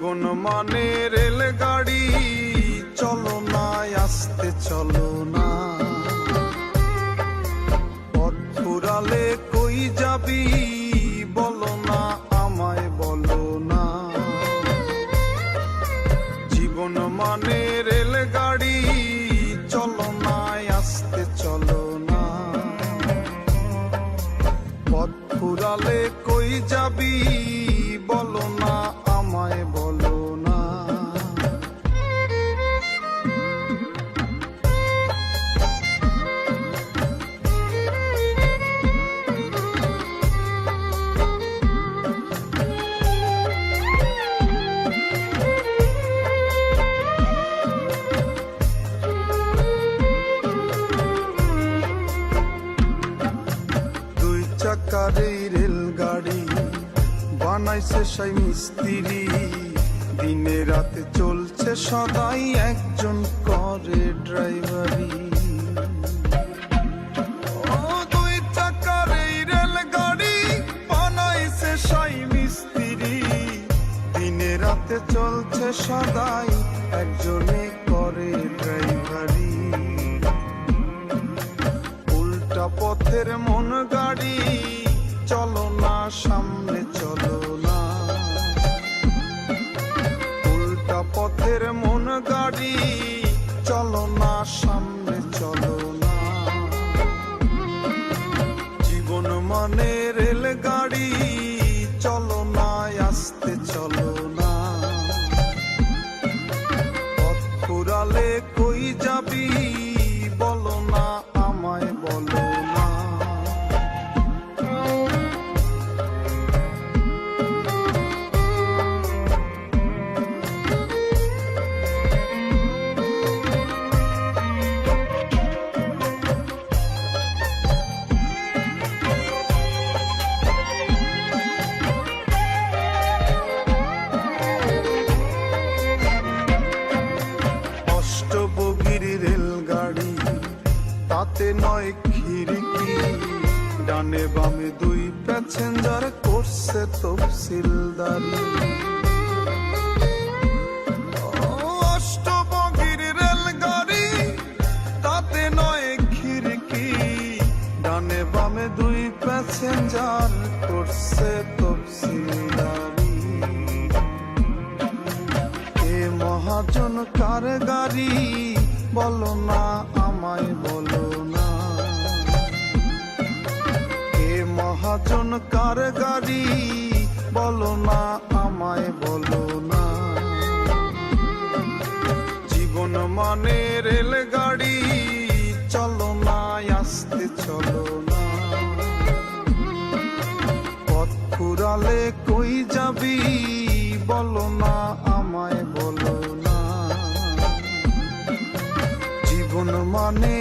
জীবন মানে রেলগাড়ি, চলো না আস্তে চলো না, পথ ফুরালে কই যাবি বলো না আমায় বলো না। জীবন মানে রেলগাড়ি, চলো না আস্তে চলো না, পথ ফুরালে কই যাবি বলো না আমায় বলো না। দুই চাকার এই রেলগাড়ি বানাইছে সেই মিস্ত্রি, দিনে রাতে চলছে সদাই একজন করে ড্রাইভারি। দুই চাকার এই রেলগাড়ি বানাইছে সেই মিস্ত্রি, দিনে রাতে চলছে সদাই একজনে করে ড্রাইভারি। উল্টা পথের মন গাড়ি, চলো না সামনে চলো না, উল্টা পথের মন গাড়ি, চলো না সামনে চলো না। জীবন মানে রেলগাড়ি, চলো না আস্তে চলো না, পথ ফুরালে কই যাবি বলো না আমায় বলো না। অষ্টবগির রেলগাড়ি, তাতে নয় খিড়কি, ডানে বামে দুই প্যাসেঞ্জার করছে তফসিলদারি। অষ্টবগির রেলগাড়ি, তাতে নয় খিড়কি, ডানে বামে দুই প্যাসেঞ্জার করছে তফসিলদারি। এ মহাজন কার গাড়ি বলো না আমায় বলো না, এ মহাজন কার গাড়ি বলো না আমায় বলো না। জীবন মানে রেলগাড়ি, চলো না আস্তে চলো না, পথ ফুরালে কই যাবি বলো না আমায় বলো না। জীবন মানে